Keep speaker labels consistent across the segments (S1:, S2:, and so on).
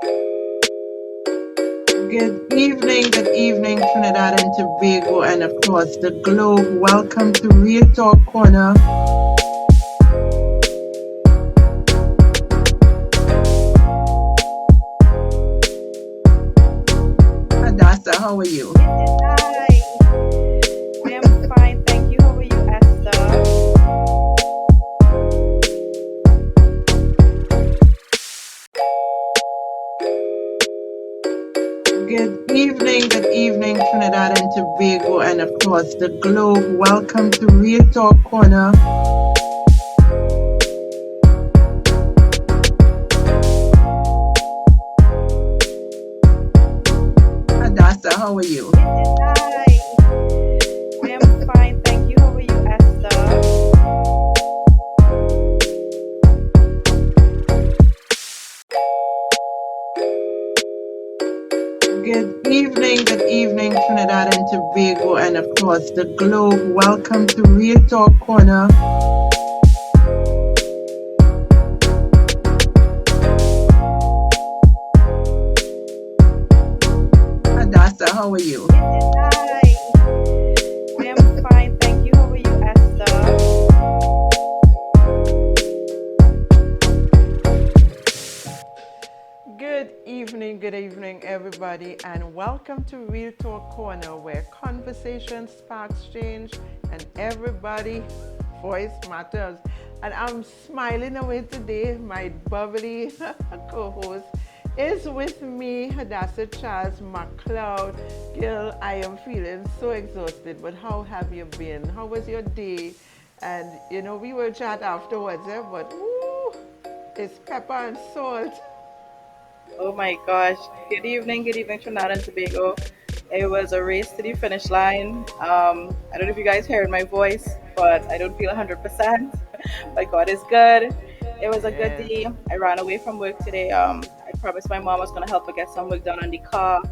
S1: Good evening, Trinidad and Tobago, and across the globe. Welcome to Real Talk Corner. Hadassa, how are you?
S2: Hi, I am fine, thank you. How are you, Esther?
S1: Good evening, Trinidad and Tobago, and across the globe. Welcome to Real Talk Corner. Hadassa, how are you?
S2: Hi, I am fine, thank you. How are you, Esther?
S1: Good evening, Trinidad and Tobago, and across the globe. Welcome to Real Talk Corner. Hadassa, how are you?
S2: Hi, I am fine, thank you. How are you, Esther?
S3: Good evening, everybody, and welcome to Real Talk Corner, where conversation sparks change and everybody voice matters. And I'm smiling away today. My bubbly co-host is with me, Hadassa Charles McLeod. Girl, I am feeling so exhausted, but how have you been? How was your day? And we will chat afterwards, but it's pepper and salt.
S2: Oh my gosh. Good evening, Trinidad and Tobago. It was a race to the finish line. I don't know if you guys heard my voice, but I don't feel 100%. But God is good. It was a good
S3: Yes.
S2: day. I ran away from work today. I promised my mom I was going to help her get some work done on the car.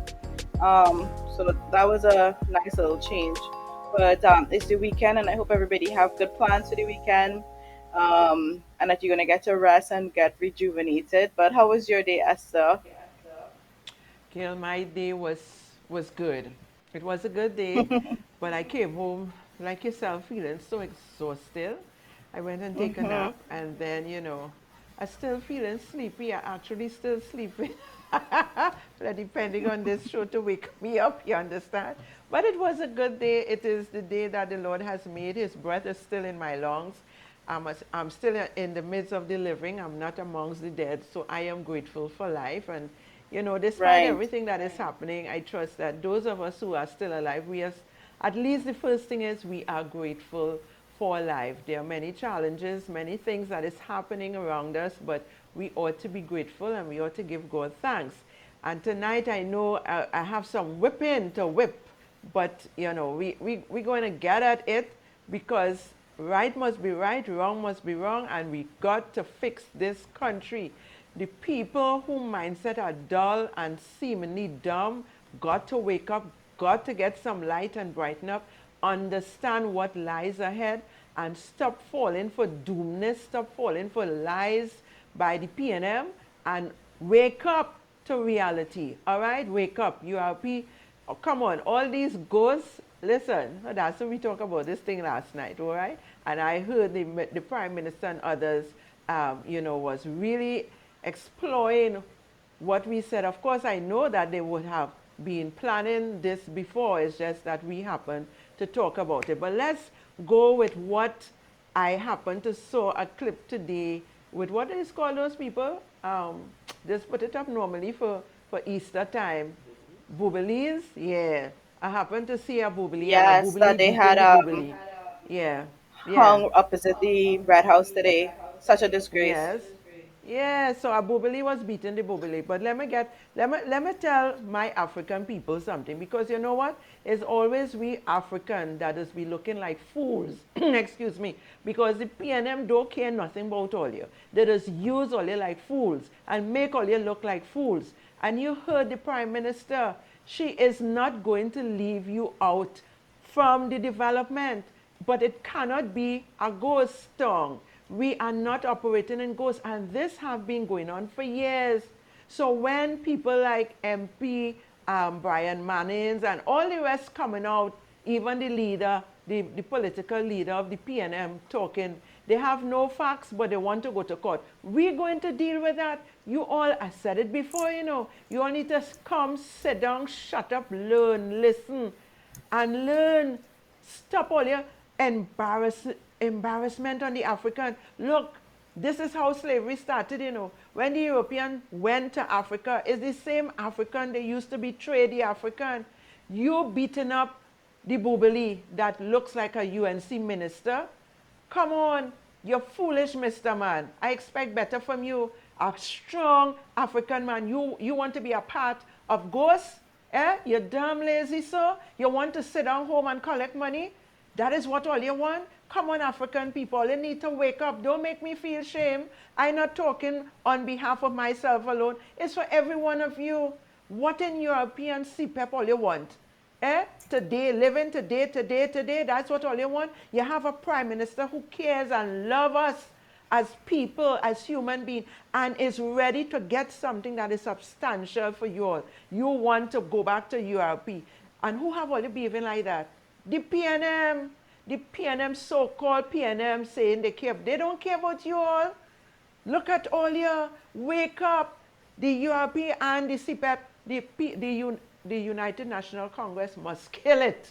S2: So that was a nice little change. But it's the weekend, and I hope everybody have good plans for the weekend. And that you're gonna get to rest and get rejuvenated. But how was your day, Esther?
S3: Gail, my day was good. It was a good day, but I came home like yourself, feeling so exhausted. I went and take a
S2: Mm-hmm.
S3: nap, and then I still feeling sleepy. I actually still sleeping. But depending on this show to wake me up, you understand? But it was a good day. It is the day that the Lord has made. His breath is still in my lungs. I'm still in the midst of the living. I'm not amongst the dead. So I am grateful for life. And, despite
S2: Right.
S3: everything that is happening, I trust that those of us who are still alive, at least the first thing is we are grateful for life. There are many challenges, many things that is happening around us, but we ought to be grateful and we ought to give God thanks. And tonight I know I have some whipping to whip, but we're going to get at it because right must be right, wrong must be wrong, and we got to fix this country. The people whose mindset are dull and seemingly dumb got to wake up, got to get some light and brighten up, understand what lies ahead, and stop falling for doomness, stop falling for lies by the PNM, and wake up to reality. All right, wake up. URP, oh, come on, all these ghosts. Listen, that's what we talked about this thing last night, all right? And I heard the Prime Minister and others, was really exploring what we said. Of course, I know that they would have been planning this before. It's just that we happened to talk about it. But let's go with what I happened to saw a clip today with what is called those people. Just put it up normally for Easter time. Boobies, yeah. I happened to see a boobily and a
S2: Yes, that
S3: boobily
S2: they had
S3: beating the boobily. Yeah, yeah.
S2: hung opposite the Red House today. Such a disgrace.
S3: Yes. Yeah, so a Bobili was beating the Bobili. But let me tell my African people something, because you know what? It's always we African that is we looking like fools. Excuse me. Because the PNM don't care nothing about all you. They just use all you like fools and make all you look like fools. And you heard the Prime Minister, she is not going to leave you out from the development. But it cannot be a ghost town. We are not operating in ghosts, and this have been going on for years. So when people like MP Brian Mannings and all the rest coming out, even the leader, the political leader of the PNM talking, they have no facts, but they want to go to court. We're going to deal with that. You all, I said it before, you know, you all need to come, sit down, shut up, learn, listen, and learn. Stop all your embarrassment on the African. Look, this is how slavery started, you know. When the European went to Africa, it's the same African they used to betray the African. You beating up the Boobili that looks like a UNC minister. Come on, you're foolish, Mr. Man. I expect better from you. A strong African man. You want to be a part of ghosts? Eh? You're damn lazy, sir. You want to sit down home and collect money? That is what all you want? Come on, African people, you need to wake up. Don't make me feel shame. I'm not talking on behalf of myself alone. It's for every one of you. What in European CPEP all you want? Eh? Today, living today, that's what all you want? You have a prime minister who cares and loves us as people, as human beings, and is ready to get something that is substantial for you all. You want to go back to Europe. And who have all you behaving like that? The PNM. The PNM, so-called PNM, saying they care. They don't care about you all. Look at all your, wake up. The URP and the CPEP, the United National Congress must kill it.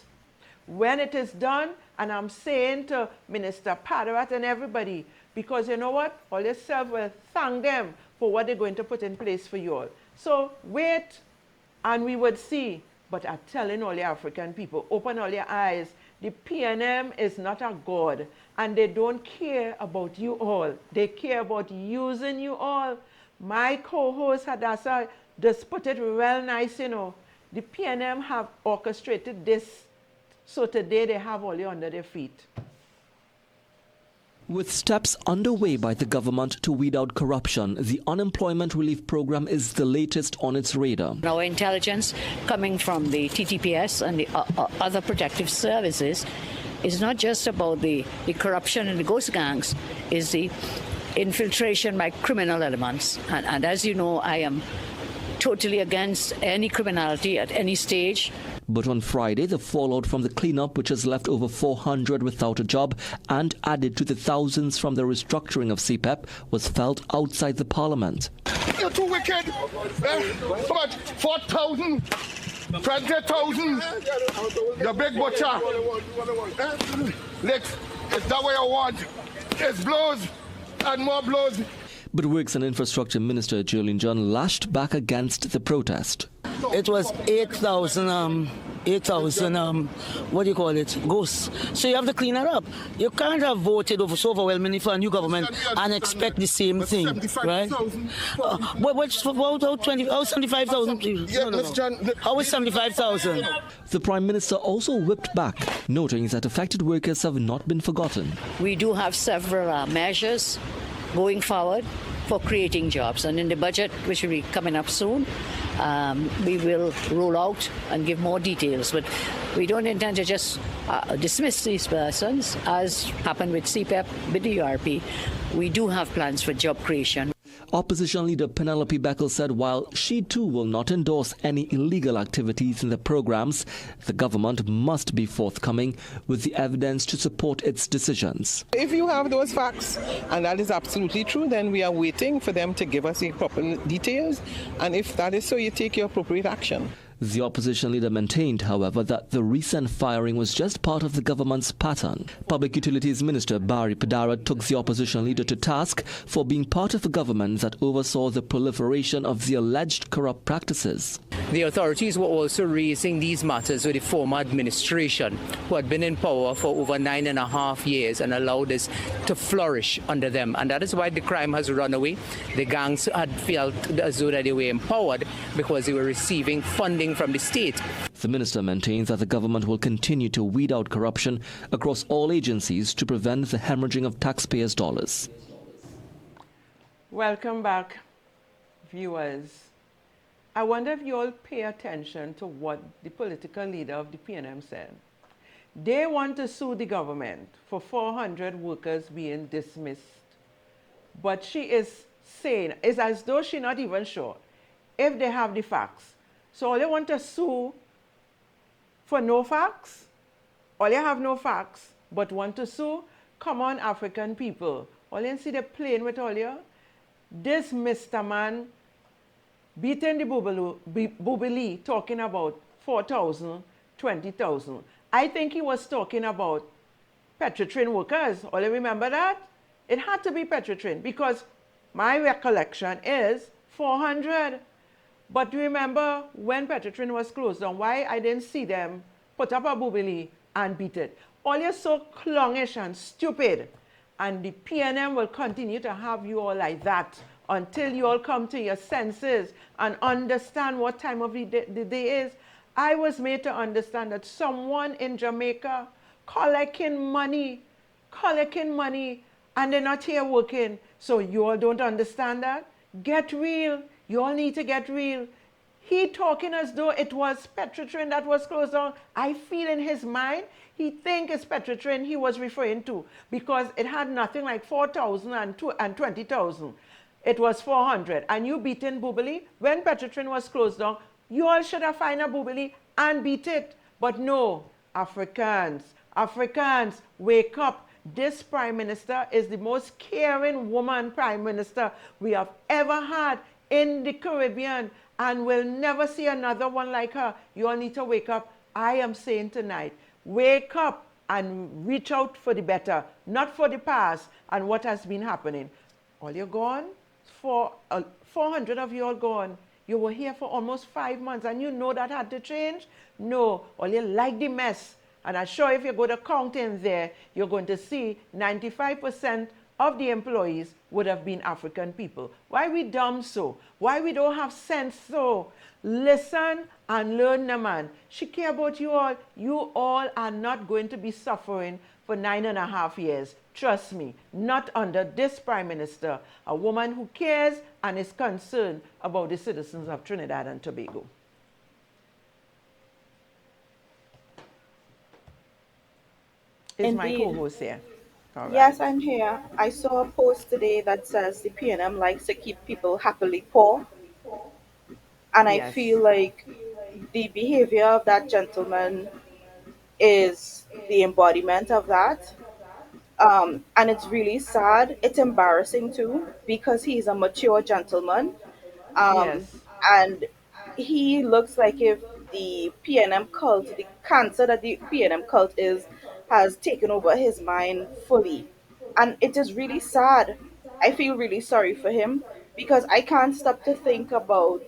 S3: When it is done, and I'm saying to Minister Padarat and everybody, because you know what? All yourself will thank them for what they're going to put in place for you all. So wait, and we would see. But I'm telling all the African people, open all your eyes. The PNM is not a god, and they don't care about you all. They care about using you all. My co-host Hadassa just put it real nice, you know. The PNM have orchestrated this, so today they have all you under their feet.
S4: With steps underway by the government to weed out corruption, the unemployment relief program is the latest on its radar.
S5: Our intelligence coming from the TTPS and the other protective services is not just about the corruption and the ghost gangs, is the infiltration by criminal elements. And as you know, I am totally against any criminality at any stage.
S4: But on Friday, the fallout from the cleanup, which has left over 400 without a job and added to the thousands from the restructuring of CPEP, was felt outside the parliament.
S6: You're too wicked. How much? 4,000? 20,000? The big butcher. Look, is that what you want? It's blows and more blows.
S4: But Works and Infrastructure Minister Jolene John lashed back against the protest.
S7: It was 8,000, what do you call it, ghosts. So you have to clean it up. You can't have voted so overwhelmingly for a new government and expect the same thing, right? How 75,000 people? How is 75,000?
S4: The Prime Minister also whipped back, noting that affected workers have not been forgotten.
S5: We do have several measures going forward for creating jobs. And in the budget, which will be coming up soon, we will roll out and give more details. But we don't intend to just dismiss these persons, as happened with CPEP, with the URP. We do have plans for job creation.
S4: Opposition leader Penelope Beckel said while she too will not endorse any illegal activities in the programs, the government must be forthcoming with the evidence to support its decisions.
S8: If you have those facts, and that is absolutely true, then we are waiting for them to give us the proper details. And if that is so, you take your appropriate action.
S4: The opposition leader maintained, however, that the recent firing was just part of the government's pattern. Public Utilities Minister Barry Padara took the opposition leader to task for being part of a government that oversaw the proliferation of the alleged corrupt practices.
S9: The authorities were also raising these matters with the former administration, who had been in power for over 9.5 years and allowed this to flourish under them. And that is why the crime has run away. The gangs had felt as though that they were empowered because they were receiving funding from the state.
S4: The minister maintains that the government will continue to weed out corruption across all agencies to prevent the hemorrhaging of taxpayers' dollars.
S3: Welcome back, viewers. I wonder if you all pay attention to what the political leader of the PNM said. They want to sue the government for 400 workers being dismissed. But she is saying, it's as though she's not even sure. if they have the facts. So all you want to sue for no facts, all you have no facts, but want to sue, come on, African people. All you see the plane with all you. This Mr. Man beating the Bubili talking about 4,000, 20,000. I think he was talking about Petrotrin workers. All you remember that? It had to be Petrotrin because my recollection is 400. But remember when Petrotrin was closed down, why I didn't see them put up a Bubili and beat it? All you're so clownish and stupid. And the PNM will continue to have you all like that until you all come to your senses and understand what time of the day is. I was made to understand that someone in Jamaica collecting money, and they're not here working. So you all don't understand that? Get real. You all need to get real. He talking as though it was Petrotrin that was closed down. I feel in his mind, he think it's Petrotrin he was referring to because it had nothing like 4,000 and 20,000. It was 400. And you beaten Bubili when Petrotrin was closed down. You all should have found a Bubili and beat it. But no, Africans, wake up. This Prime Minister is the most caring woman Prime Minister we have ever had in the Caribbean, and we'll never see another one like her. You all need to wake up. I am saying tonight, wake up and reach out for the better, not for the past and what has been happening. All you're gone, 400 of you all gone. You were here for almost 5 months and you know that had to change? No, all you like the mess. And I'm sure if you go to counting there, you're going to see 95% of the employees would have been African people. Why we dumb so? Why we don't have sense so? Listen and learn, the man. She care about you all. You all are not going to be suffering for 9.5 years. Trust me, not under this Prime Minister, a woman who cares and is concerned about the citizens of Trinidad and Tobago. Is my
S2: Indeed.
S3: co-host here? All right.
S2: Yes, I'm here. I saw a post today that says the PNM likes to keep people happily poor, and I
S3: Yes.
S2: feel like the behavior of that gentleman is the embodiment of that. And it's really sad. It's embarrassing too because he's a mature gentleman, um,
S3: Yes.
S2: and he looks like if the PNM cult, the cancer that the PNM cult is, has taken over his mind fully, and it is really sad. I feel really sorry for him because I can't stop to think about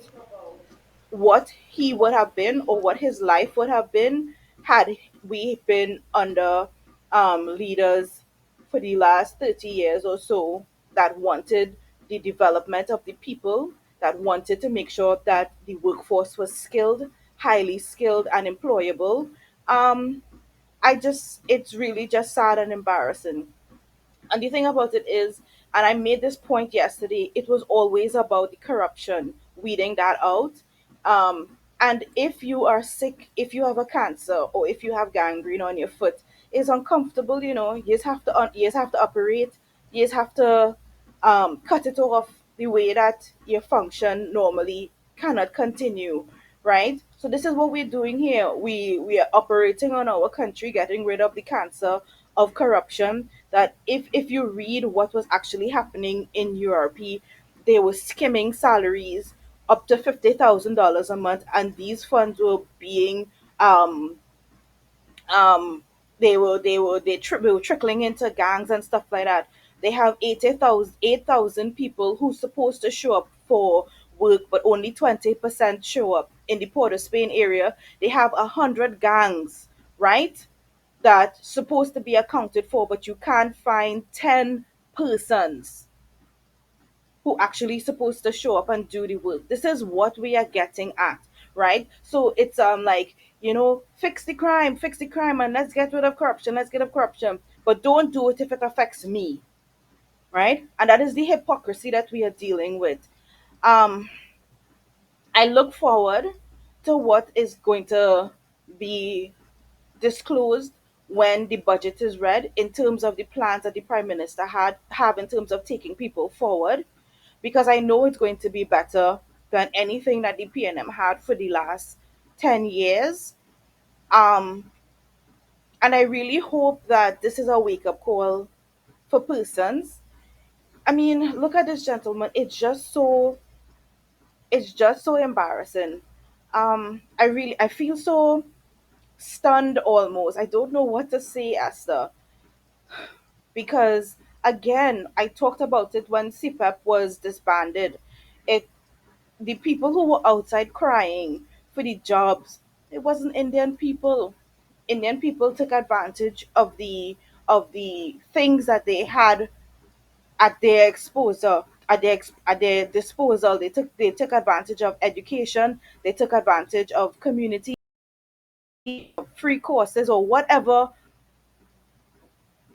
S2: what he would have been or what his life would have been had we been under leaders for the last 30 years or so that wanted the development of the people, that wanted to make sure that the workforce was skilled, highly skilled, and employable. Um, it's really just sad and embarrassing. And the thing about it is, and I made this point yesterday, it was always about the corruption, weeding that out. And if you are sick, if you have a cancer, or if you have gangrene on your foot, it's uncomfortable, you know. You just have to operate. You just have to cut it off the way that your function normally cannot continue, right? So this is what we're doing here. We are operating on our country, getting rid of the cancer of corruption. That if you read what was actually happening in Europe, they were skimming salaries up to $50,000 a month, and these funds were being um they were trickling into gangs and stuff like that. They have 8,000 people who's supposed to show up for work, but only 20% show up. In the Port of Spain area, they have 100 gangs, right? That's supposed to be accounted for, but you can't find 10 persons who actually supposed to show up and do the work. This is what we are getting at, right? So it's like, fix the crime, and let's get rid of corruption, let's get rid of corruption, but don't do it if it affects me, right? And that is the hypocrisy that we are dealing with. Um, I look forward to what is going to be disclosed when the budget is read in terms of the plans that the prime minister have in terms of taking people forward, because I know it's going to be better than anything that the PNM had for the last 10 years. Um, and I really hope that this is a wake up call for persons. I mean, look at this gentleman. It's just so embarrassing. I feel so stunned almost. I don't know what to say, Esther, because again, I talked about it when CPEP was disbanded. It The people who were outside crying for the jobs, it wasn't Indian people. Indian people took advantage of the things that they had at their exposure, at their disposal. They took advantage of education. They took advantage of community free courses or whatever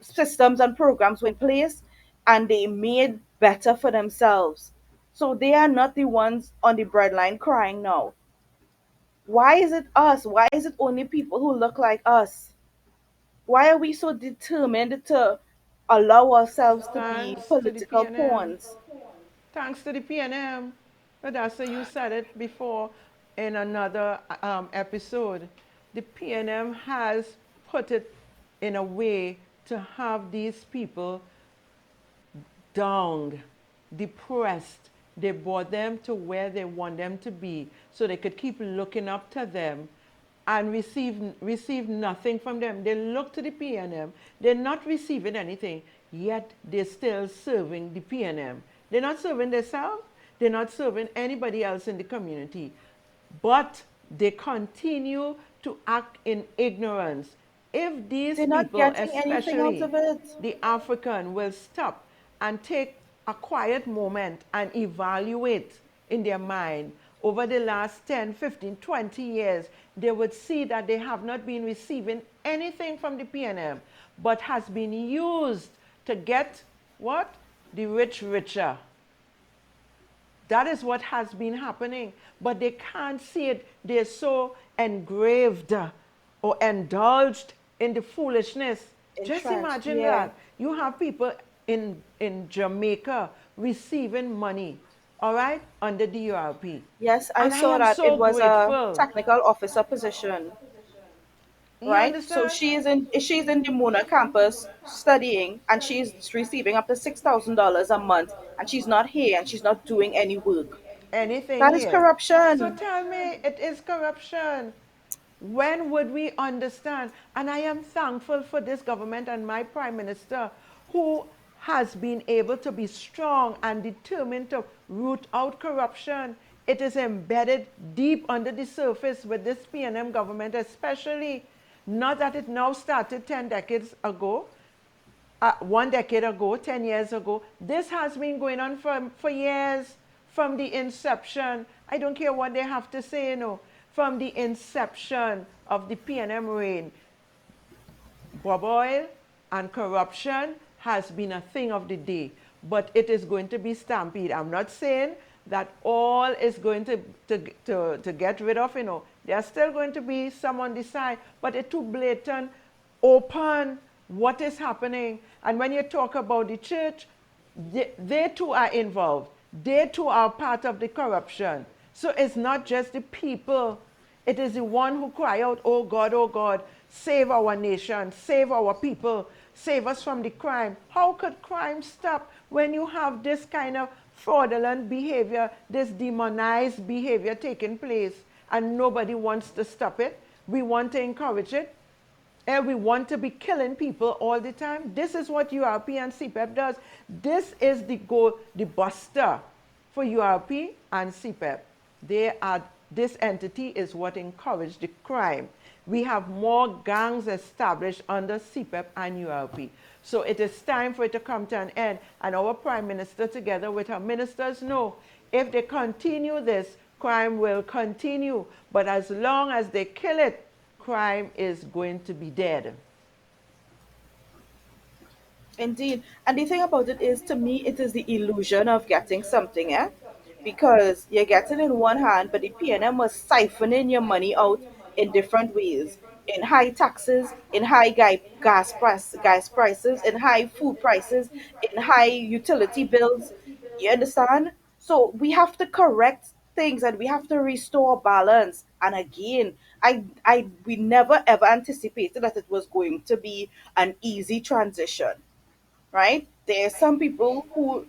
S2: systems and programs were in place, and they made better for themselves. So they are not the ones on the breadline crying now. Why is it us? Why is it only people who look like us? Why are we so determined to allow ourselves to be
S3: Thanks to the
S2: political
S3: PNM.
S2: pawns?
S3: Thanks to the PNM. Hadassa, you said it before in another episode. The PNM has put it in a way to have these people down, depressed. They brought them to where they want them to be so they could keep looking up to them and receive nothing from them. They look to the PNM. They're not receiving anything, yet they're still serving the PNM. They're not serving themselves. They're not serving anybody else in the community. But they continue to act in ignorance. If these
S2: They're not
S3: people,
S2: getting anything out
S3: especially
S2: of it.
S3: the African, will stop and take a quiet moment and evaluate in their mind over the last 10, 15, 20 years, they would see that they have not been receiving anything from the PNM, but has been used to get what? The rich richer. That is what has been happening. But they can't see it. They're so engraved or indulged in the foolishness. Just
S2: Entrenched,
S3: imagine
S2: yeah.
S3: that. You have people in Jamaica receiving money, all right, under the URP.
S2: Yes, I
S3: And I
S2: saw
S3: am
S2: that it
S3: so
S2: was a
S3: grateful.
S2: technical officer position,
S3: You
S2: right? So
S3: understand?
S2: she's in the Mona campus studying, and she's receiving up to $6,000 a month, and she's not here, and she's not doing any work.
S3: Anything
S2: That is
S3: here. So
S2: corruption.
S3: tell me, it is corruption. When would we understand? And I am thankful for this government and my prime minister who has been able to be strong and determined to root out corruption. It is embedded deep under the surface with this PNM government, especially. Not that it now started 10 decades ago, 1 decade ago, 10 years ago. This has been going on for years, from the inception. I don't care what they have to say, from the inception of the PNM reign. Bob oil and corruption has been a thing of the day, but it is going to be stampede. I'm not saying that all is going to get rid of, There are still going to be some on the side, but it's too blatant, open what is happening. And when you talk about the church, they too are involved. They too are part of the corruption. So it's not just the people. It is the one who cry out, oh God, save our nation, save our people, save us from the crime. How could crime stop when you have this kind of fraudulent behavior, this demonized behavior taking place, and nobody wants to stop it? We want to encourage it. And we want to be killing people all the time. This is what URP and CPEP does. This is the goal, the buster for URP and CPEP. This entity is what encouraged the crime. We have more gangs established under CPEP and URP. So it is time for it to come to an end. And our Prime Minister, together with her ministers, know if they continue this, crime will continue. But as long as they kill it, crime is going to be dead.
S2: Indeed. And the thing about it is, to me, it is the illusion of getting something, eh? Because you get it in one hand, but the PNM was siphoning your money out in different ways. In high taxes, in high gas prices, in high food prices, in high utility bills. You understand? So we have to correct things, and we have to restore balance. And again, we never ever anticipated that it was going to be an easy transition, right? There are some people who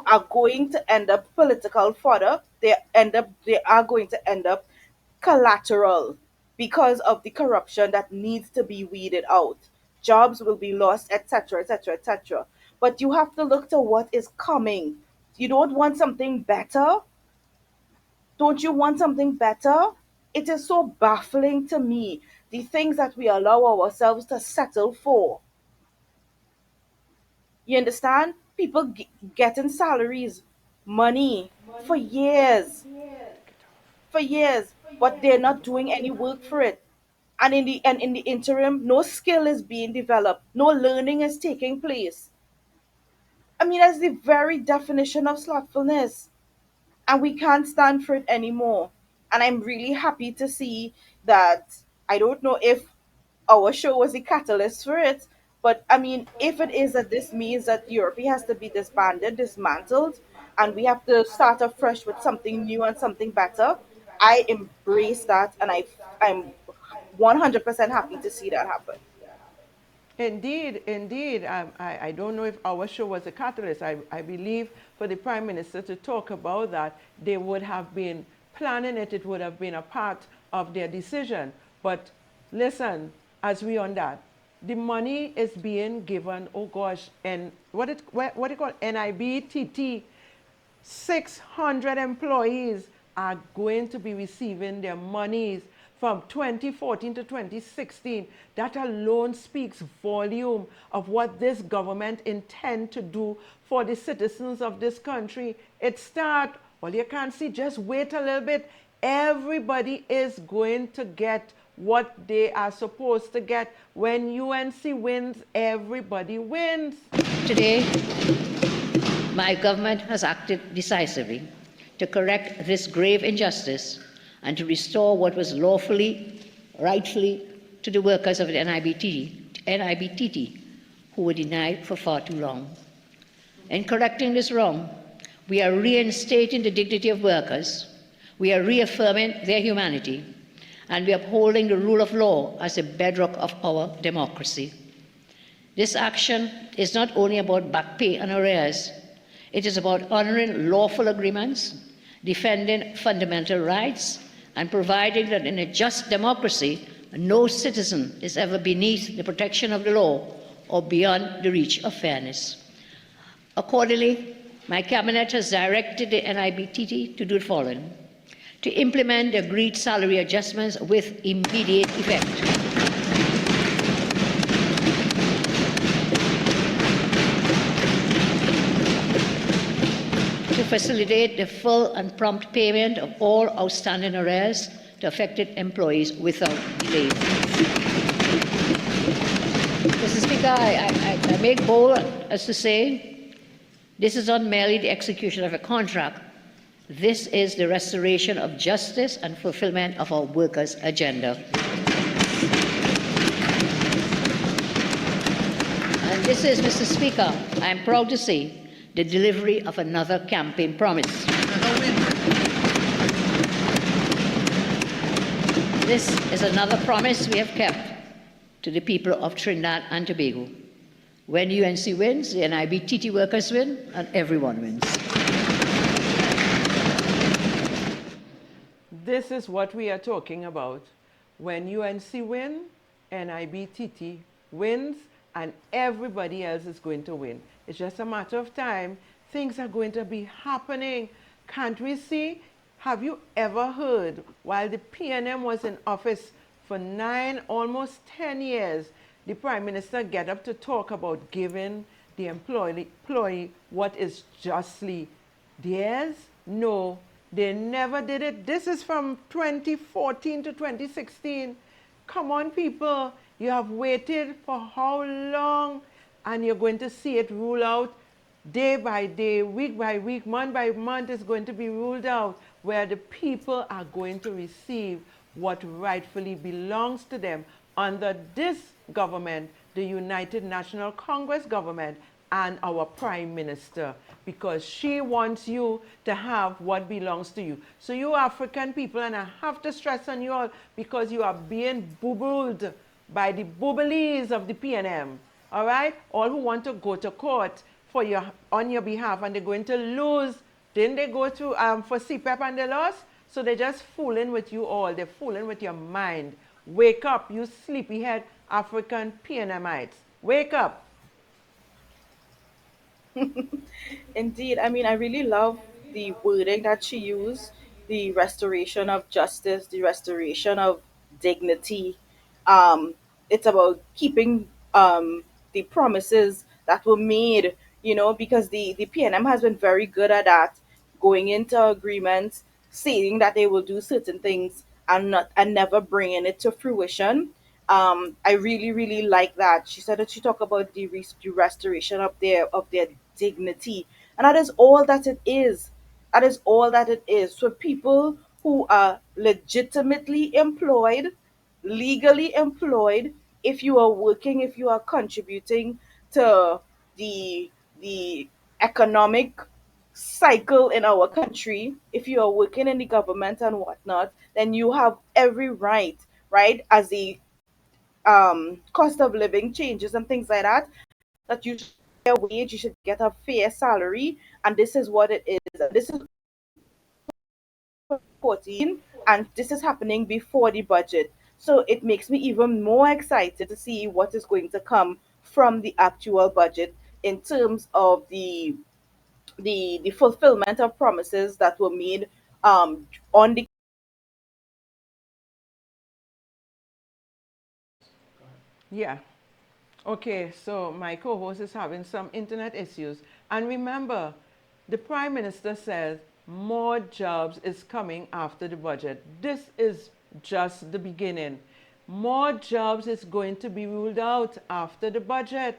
S2: are going to end up political fodder. They are going to end up collateral because of the corruption that needs to be weeded out. Jobs will be lost, etc., etc., etc. But you have to look to what is coming. You don't want something better? Don't you want something better? It is so baffling to me, the things that we allow ourselves to settle for. You understand? People getting salaries, money for years, but they're not doing any work for it. And in the interim, no skill is being developed, no learning is taking place. I mean, that's the very definition of slothfulness, and we can't stand for it anymore. And I'm really happy to see that. I don't know if our show was the catalyst for it, but I mean, if it is that this means that Europe has to be disbanded, dismantled, and we have to start afresh with something new and something better, I embrace that, and I'm 100% happy to see that happen.
S3: Indeed, indeed. I don't know if our show was a catalyst. I believe for the Prime Minister to talk about that, they would have been planning it. It would have been a part of their decision. But listen, as we on that, the money is being given, oh gosh, and what do you call it? NIBTT, 600 employees are going to be receiving their monies from 2014 to 2016. That alone speaks volume of what this government intend to do for the citizens of this country. It start, well, you can't see, just wait a little bit. Everybody is going to get what they are supposed to get. When UNC wins, everybody wins.
S5: Today, my government has acted decisively to correct this grave injustice and to restore what was lawfully, rightfully to the workers of the NIBTT who were denied for far too long. In correcting this wrong, we are reinstating the dignity of workers, we are reaffirming their humanity, and we are upholding the rule of law as the bedrock of our democracy. This action is not only about back pay and arrears, it is about honoring lawful agreements, defending fundamental rights, and providing that in a just democracy, no citizen is ever beneath the protection of the law or beyond the reach of fairness. Accordingly, my cabinet has directed the NIBTT to do the following: to implement the agreed salary adjustments with immediate effect. To facilitate the full and prompt payment of all outstanding arrears to affected employees without delay. Mr. Speaker, I make bold as to say this is not merely the execution of a contract. This is the restoration of justice and fulfillment of our workers' agenda. And this is, Mr. Speaker, I am proud to say, the delivery of another campaign promise. This is another promise we have kept to the people of Trinidad and Tobago. When UNC wins, the NIBTT workers win, and everyone wins.
S3: This is what we are talking about. When UNC win, NIBTT wins, and everybody else is going to win. It's just a matter of time. Things are going to be happening. Can't we see? Have you ever heard, while the PNM was in office for 9, almost 10 years, the Prime Minister get up to talk about giving the employee what is justly theirs? No, they never did it. This is from 2014 to 2016. Come on, people. You have waited for how long? And you're going to see it rule out day by day, week by week, month by month. Is going to be ruled out, where the people are going to receive what rightfully belongs to them under this government, the United National Congress government, and our Prime Minister. because she wants you to have what belongs to you. So you African people, and I have to stress on you all, because you are being bubbled by the bubblies of the PNM, all right? All who want to go to court for on your behalf, and they're going to lose. Didn't they go to for CPEP and they lost? So they're just fooling with you all. They're fooling with your mind. Wake up, you sleepyhead African PNMites. Wake up.
S2: Indeed. I mean, I really love the wording that she used, the restoration of justice, the restoration of dignity. Um, it's about keeping the promises that were made, because the PNM has been very good at that, going into agreements, saying that they will do certain things and never bringing it to fruition. I really, really like that. She said that she talked about the restoration of their dignity, and that is all that it is. That is all that it is. So people who are legitimately employed, legally employed, if you are working, if you are contributing to the the economic cycle in our country, if you are working in the government and whatnot, then you have every right, right, as the cost of living changes and things like that you should get a wage, you should get a fair salary, and this is what it is. And this is 14, and this is happening before the budget. So it makes me even more excited to see what is going to come from the actual budget in terms of the fulfillment of promises that were made on the.
S3: Yeah. Okay, so my co-host is having some internet issues. And remember, the Prime Minister says more jobs is coming after the budget. This is just the beginning. More jobs is going to be ruled out after the budget.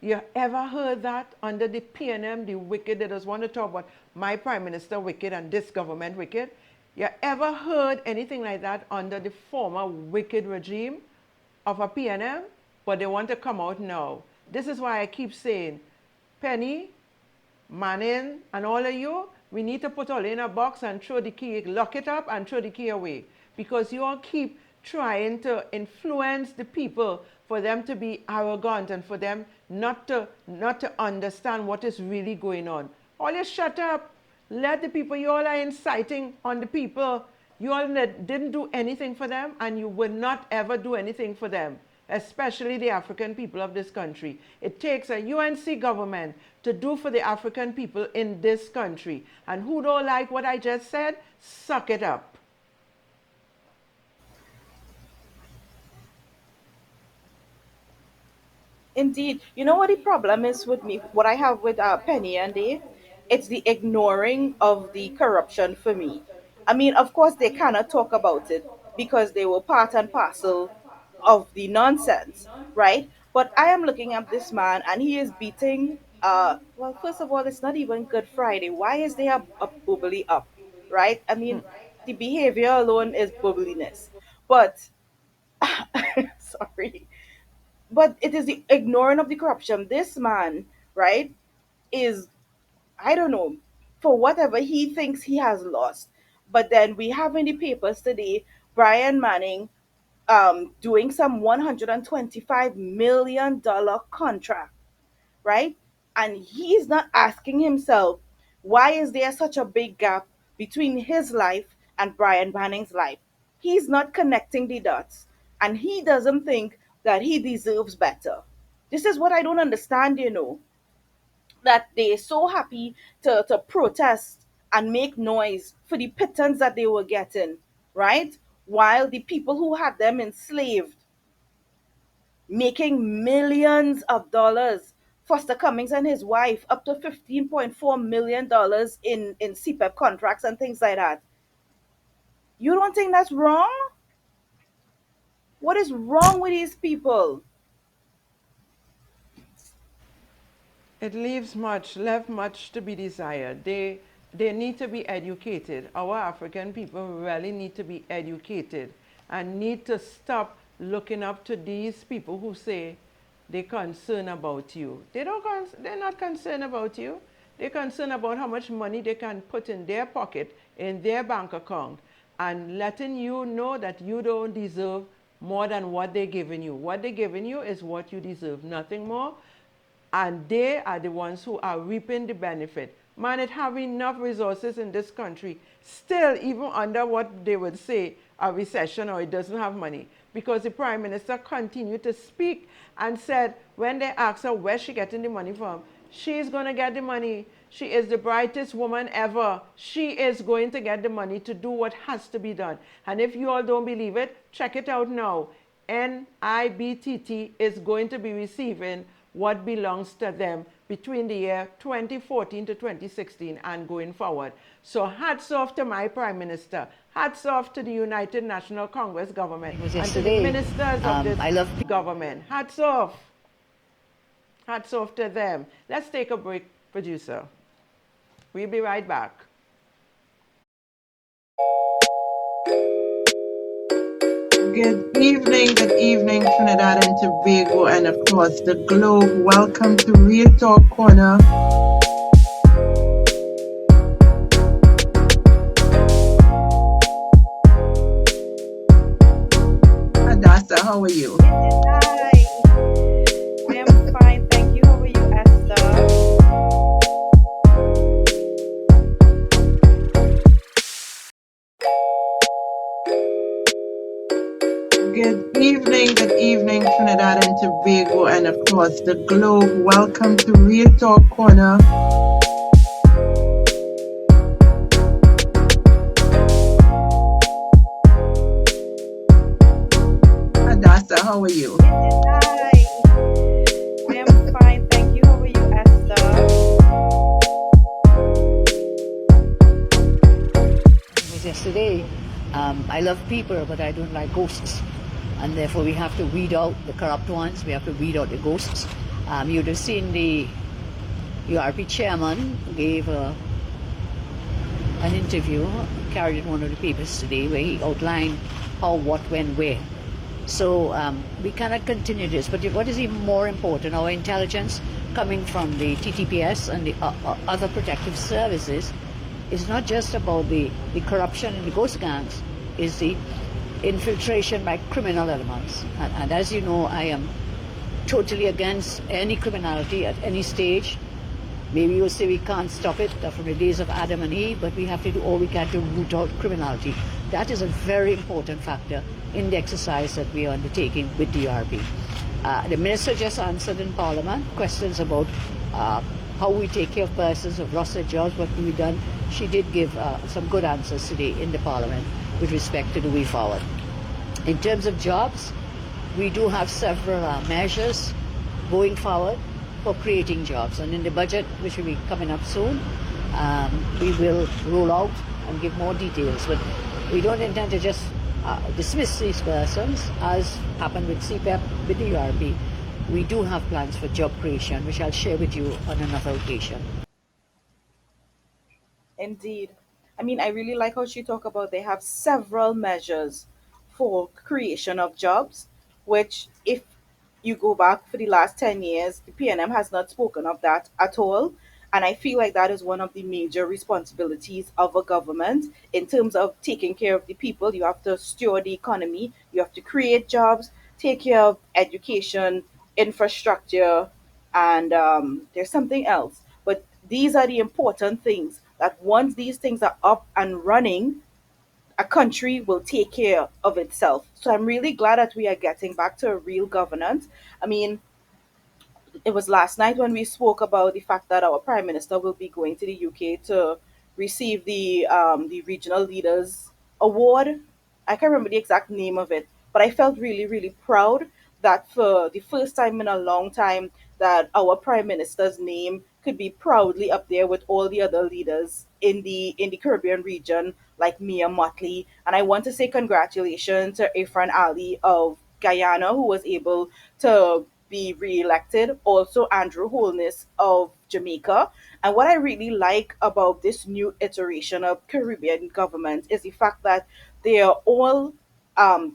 S3: You ever heard that under the PNM, the wicked? They just want to talk about my Prime Minister wicked and this government wicked. You ever heard anything like that under the former wicked regime of a PNM? But they want to come out now. This is why I keep saying, Penny, Manning, and all of you, we need to put all in a box and throw the key, lock it up and throw the key away. Because you all keep trying to influence the people for them to be arrogant and for them not to understand what is really going on. All you shut up. Let the people, you all are inciting on the people. You all didn't do anything for them, and you will not ever do anything for them, especially the African people of this country. It takes a UNC government to do for the African people in this country. And who don't like what I just said, suck it up.
S2: Indeed. You know what the problem is with me? What I have with Penny and Dave? It's the ignoring of the corruption for me. I mean, of course, they cannot talk about it because they were part and parcel of the nonsense, right? But I am looking at this man and he is beating, well, first of all, it's not even Good Friday. Why is there a bubbly up, right? I mean, the behavior alone is bubbliness. But, sorry, but it is the ignoring of the corruption. This man, right, is, I don't know, for whatever he thinks he has lost. But then we have in the papers today Brian Manning doing some $125 million contract, right? And he's not asking himself, why is there such a big gap between his life and Brian Manning's life? He's not connecting the dots. And he doesn't think that he deserves better. This is what I don't understand, that they're so happy to protest and make noise for the pittance that they were getting, right? While the people who had them enslaved making millions of dollars. Foster Cummings and his wife up to $15.4 million in CPEP contracts and things like that. You don't think that's wrong? What is wrong with these people?
S3: It left much to be desired. They need to be educated. Our African people really need to be educated and need to stop looking up to these people who say they're concerned about you. They're not concerned about you. They're concerned about how much money they can put in their pocket, in their bank account, and letting you know that you don't deserve more than what they're giving you. What they're giving you is what you deserve, nothing more. And they are the ones who are reaping the benefit. Man, it have enough resources in this country, still even under what they would say a recession or it doesn't have money. Because the Prime Minister continued to speak and said when they asked her where she getting the money from, she's going to get the money. She is the brightest woman ever. She is going to get the money to do what has to be done. And if you all don't believe it, check it out now. NIBTT is going to be receiving what belongs to them between the year 2014 to 2016 and going forward. So hats off to my Prime Minister. Hats off to the United National Congress government and to the ministers of this government. Hats off. Hats off to them. Let's take a break, producer. We'll be right back.
S1: Good evening, Trinidad and Tobago, and across the globe. Welcome to Real Talk Corner. Hadassa, how are you?
S2: Hi. I am fine, thank you. How are you, Esther?
S1: Good evening, Trinidad and Tobago, and across the globe. Welcome to Real Talk Corner. Hadassa, how are you?
S2: Hi. I am fine, thank you. How are you, Esther?
S5: It was yesterday. I love people, but I don't like ghosts. And therefore we have to weed out the corrupt ones. We have to weed out the ghosts. You'd have seen the URP chairman gave an interview, carried in one of the papers today, where he outlined how, what, when, where. So we cannot continue this. But what is even more important, our intelligence coming from the TTPS and the other protective services is not just about the corruption in the ghost gangs, is the infiltration by criminal elements. And as you know, I am totally against any criminality at any stage. Maybe you'll say we can't stop it from the days of Adam and Eve, but we have to do all we can to root out criminality. That is a very important factor in the exercise that we are undertaking with the URP. The Minister just answered in Parliament questions about how we take care of persons who've lost their jobs, what can be done. She did give some good answers today in the Parliament with respect to the way forward. In terms of jobs, we do have several measures going forward for creating jobs. And in the budget, which will be coming up soon, we will roll out and give more details. But we don't intend to just dismiss these persons, as happened with CPEP, with the URP. We do have plans for job creation, which I'll share with you on another occasion.
S2: Indeed. I mean, I really like how she talked about they have several measures for creation of jobs, which if you go back for the last 10 years, the PNM has not spoken of that at all. And I feel like that is one of the major responsibilities of a government in terms of taking care of the people. You have to steward the economy, you have to create jobs, take care of education, infrastructure, and there's something else. But these are the important things that once these things are up and running, a country will take care of itself. So I'm really glad that we are getting back to a real governance. I mean, it was last night when we spoke about the fact that our prime minister will be going to the UK to receive the regional leaders award. I can't remember the exact name of it, but I felt really really proud that for the first time in a long time that our prime minister's name could be proudly up there with all the other leaders in the Caribbean region like Mia Motley. And I want to say congratulations to Ifran Ali of Guyana, who was able to be re-elected. Also, Andrew Holness of Jamaica. And what I really like about this new iteration of Caribbean government is the fact that they are all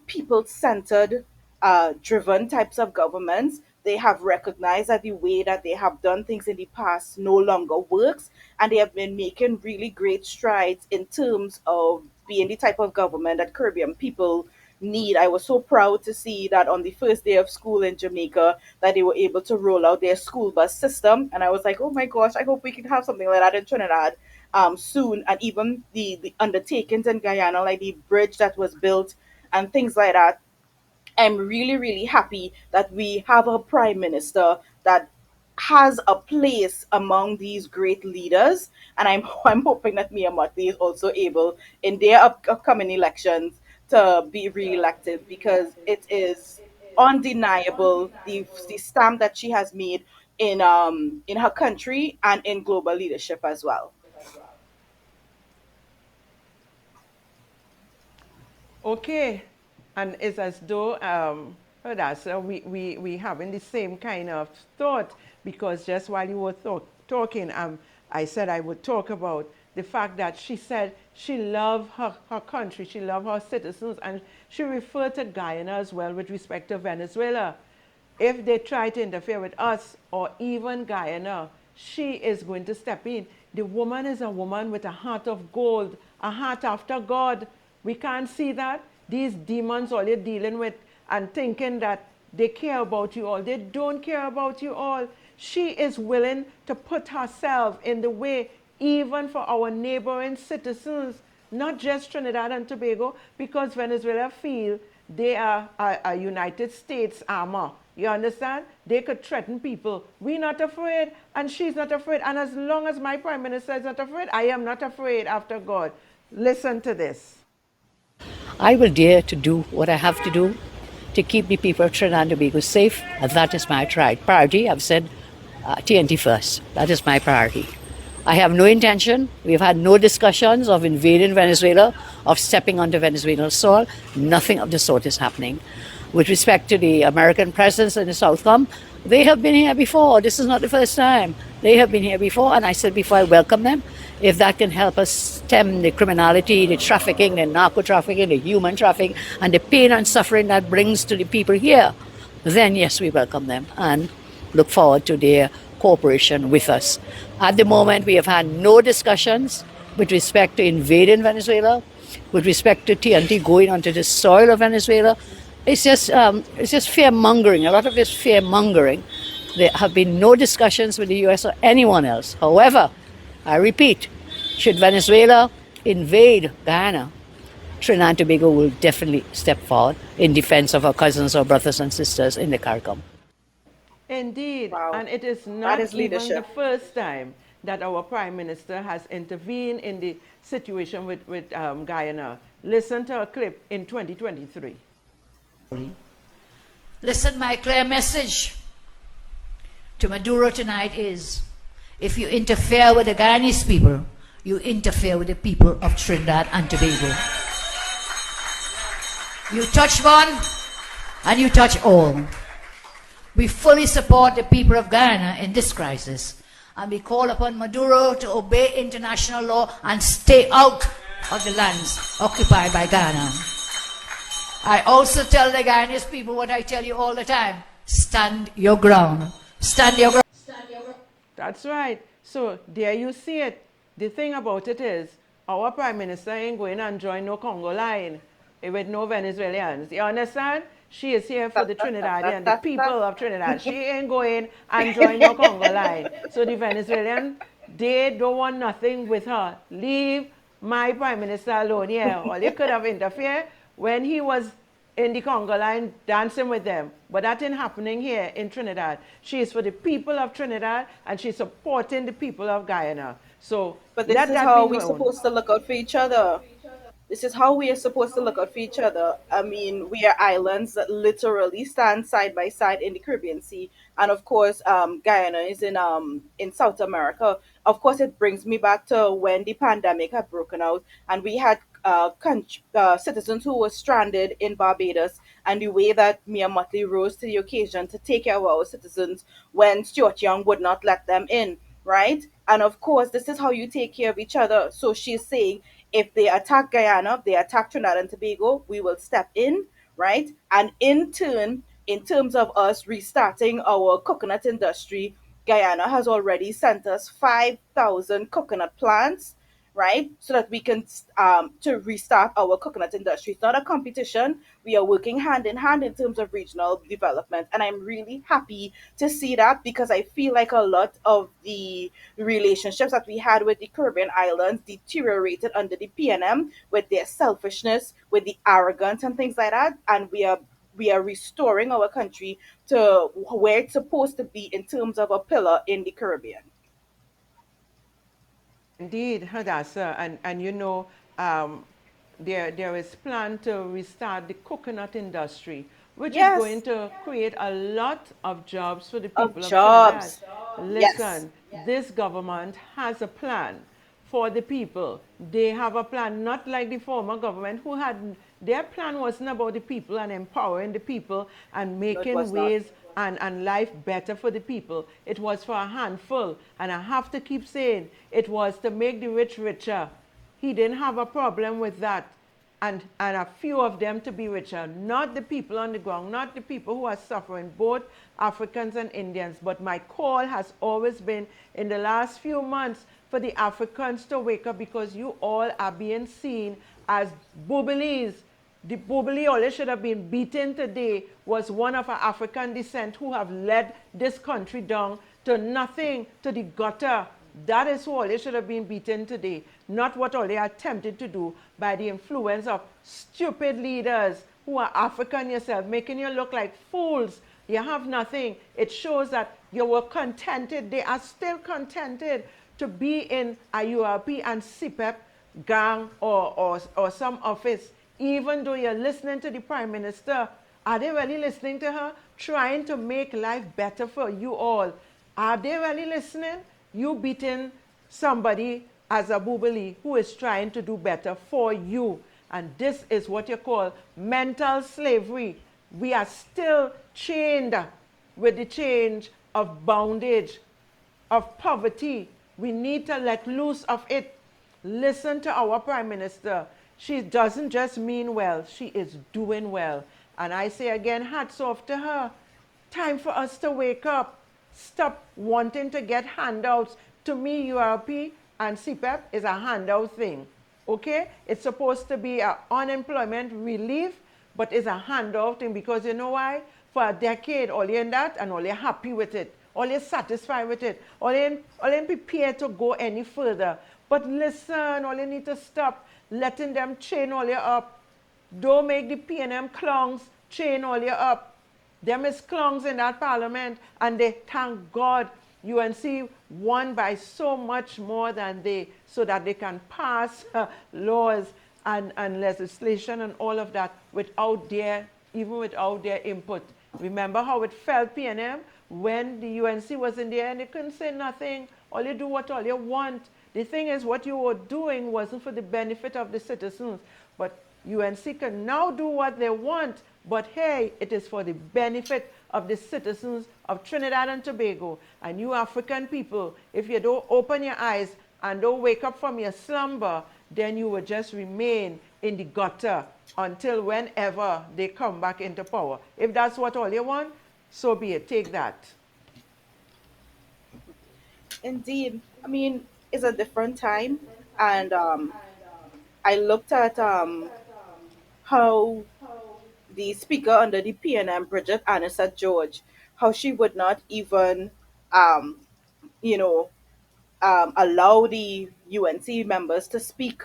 S2: people-centered, driven types of governments they have recognized that the way that they have done things in the past no longer works, and they have been making really great strides in terms of being the type of government that Caribbean people need. I was so proud to see that on the first day of school in Jamaica that they were able to roll out their school bus system, and I was like, oh my gosh, I hope we can have something like that in Trinidad soon. And even the undertakings in Guyana, like the bridge that was built and things like that. I'm really, really happy that we have a prime minister that has a place among these great leaders, and I'm hoping that Mia Mottley is also able in their upcoming elections to be re-elected, because it is undeniable the stamp that she has made in her country and in global leadership as well.
S3: Okay, and it's as though Hadassa, we having the same kind of thought, because just while you were talking, I said I would talk about the fact that she said she loved her country, she loved her citizens, and she referred to Guyana as well with respect to Venezuela. If they try to interfere with us or even Guyana, she is going to step in. The woman is a woman with a heart of gold, a heart after God. We can't see that. These demons all you're dealing with and thinking that they care about you all. They don't care about you all. She is willing to put herself in the way even for our neighboring citizens, not just Trinidad and Tobago, because Venezuela feel they are a United States armor. You understand? They could threaten people. We're not afraid, and she's not afraid. And as long as my prime minister is not afraid, I am not afraid after God. Listen to this.
S5: I will dare to do what I have to do to keep the people of Trinidad and Tobago safe, and that is my priority. I've said TNT first. That is my priority. I have no intention, we've had no discussions of invading Venezuela, of stepping onto Venezuelan soil. Nothing of the sort is happening. With respect to the American presence in the Southcom, they have been here before. This is not the first time. They have been here before, and I said before, I welcome them. If that can help us stem the criminality, the trafficking, the narco trafficking, the human trafficking, and the pain and suffering that brings to the people here, then yes, we welcome them and look forward to their cooperation with us. At the moment, we have had no discussions with respect to invading Venezuela, with respect to TNT going onto the soil of Venezuela. It's just fear mongering. A lot of it's fear mongering. There have been no discussions with the U.S. or anyone else. However, I repeat, should Venezuela invade Guyana, Trinidad and Tobago will definitely step forward in defense of our cousins or brothers and sisters in the CARICOM.
S3: Indeed,
S2: Wow.
S3: and it is
S2: That
S3: not
S2: is
S3: even the
S2: leadership.
S3: first time that our Prime Minister has intervened in the situation with Guyana. Listen to a clip in 2023.
S10: Listen, my clear message to Maduro tonight is, if you interfere with the Guyanese people, you interfere with the people of Trinidad and Tobago. You touch one, and you touch all. We fully support the people of Guyana in this crisis, and we call upon Maduro to obey international law and stay out of the lands occupied by Guyana. I also tell the Guyanese people what I tell you all the time: stand your ground. Stand your ground.
S3: That's right. So there you see it. The thing about it is, our Prime Minister ain't going and join no Congo line with no Venezuelans. You understand? She is here for the Trinidadian, the people of Trinidad. She ain't going and join no Congo line. So the Venezuelan, they don't want nothing with her. Leave my Prime Minister alone. Yeah, well, you could have interfered when he was in the Congo line dancing with them. But that ain't happening here in Trinidad. She is for the people of Trinidad, and she's supporting the people of Guyana. So
S2: But this
S3: let
S2: is
S3: that
S2: how
S3: be
S2: we're
S3: known.
S2: supposed to look out for each other. This is how we are supposed to look out for each other. I mean, we are islands that literally stand side by side in the Caribbean Sea, and of course, Guyana is in South America. Of course, it brings me back to when the pandemic had broken out, and we had citizens who were stranded in Barbados, and the way that Mia Mottley rose to the occasion to take care of our citizens when Stuart Young would not let them in, right? And of course, this is how you take care of each other. So she's saying, if they attack Guyana, if they attack Trinidad and Tobago, we will step in, right? And in turn, in terms of us restarting our coconut industry, Guyana has already sent us 5,000 coconut plants, right? So that we can to restart our coconut industry. It's not a competition. We are working hand in hand in terms of regional development, and I'm really happy to see that because I feel like a lot of the relationships that we had with the Caribbean islands deteriorated under the PNM with their selfishness, with the arrogance and things like that, and we are restoring our country to where it's supposed to be in terms of a pillar in the Caribbean.
S3: Indeed, Hadassa, and um, there is plan to restart the coconut industry, which is
S2: Yes,
S3: going to create a lot of jobs for the
S2: of
S3: people of Trinidad.
S2: jobs. Yes,
S3: Listen, this government has a plan for the people. They have a plan, not like the former government who had, their plan wasn't about the people and empowering the people and
S2: no, it
S3: making
S2: was not.
S3: ways and life better for the people. It was for a handful. And I have to keep saying, it was to make the rich richer. He didn't have a problem with that. And a few of them to be richer, not the people on the ground, not the people who are suffering, both Africans and Indians. But my call has always been in the last few months for the Africans to wake up because you all are being seen as boobies. The Boboli Ole should have been beaten today was one of African descent who have led this country down to nothing, to the gutter. That is who Ole should have been beaten today, not what Ole attempted to do by the influence of stupid leaders who are African yourself, making you look like fools. You have nothing. It shows that you were contented. They are still contented to be in a URP and CPEP gang or some office, even though you're listening to the Prime Minister. Are they really listening to her? Trying to make life better for you all. Are they really listening? You beating somebody as a boobily who is trying to do better for you. And this is what you call mental slavery. We are still chained with the change of bondage, of poverty. We need to let loose of it. Listen to our Prime Minister. She doesn't just mean well, she is doing well. And I say again, hats off to her. Time for us to wake up. Stop wanting to get handouts. To me, URP and CPEP is a handout thing. Okay? It's supposed to be an unemployment relief, but it's a handout thing because you know why? For a decade, all you in that and all you're happy with it. All you're satisfied with it. All you prepared to go any further. But listen, all you need to stop letting them chain all you up. Don't make the PNM clowns chain all you up. Them is clowns in that parliament, and they thank God UNC won by so much more than they, so that they can pass laws and legislation and all of that without their, even without their input. Remember how it felt, PNM, when the UNC was in there and they couldn't say nothing. All you do what all you want. The thing is, what you were doing wasn't for the benefit of the citizens, but UNC can now do what they want, but hey, it is for the benefit of the citizens of Trinidad and Tobago. And you African people, if you don't open your eyes and don't wake up from your slumber, then you will just remain in the gutter until whenever they come back into power. If that's what all you want, so be it. Take that.
S2: Indeed. I mean, it's a different time, and I looked at how the speaker under the PNM, Bridget Anissa George, how she would not even, um, you know, allow the UNC members to speak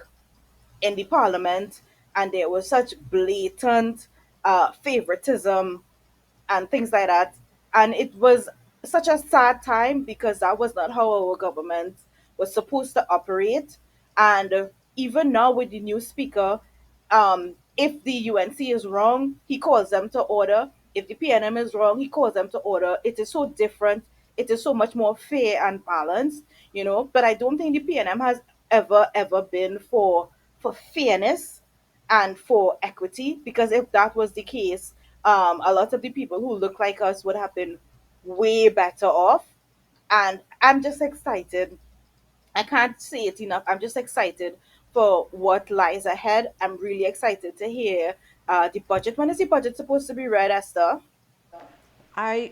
S2: in the parliament, and there was such blatant favoritism and things like that. And it was such a sad time because that was not how our government was supposed to operate. And even now with the new speaker, if the UNC is wrong, he calls them to order. If the PNM is wrong, he calls them to order. It is so different. It is so much more fair and balanced, you know. But I don't think the PNM has ever been for fairness and for equity, because if that was the case, a lot of the people who look like us would have been way better off. And I'm just excited. I can't say it enough. I'm just excited for what lies ahead. I'm really excited to hear the budget. When is the budget supposed to be read, Esther?
S3: I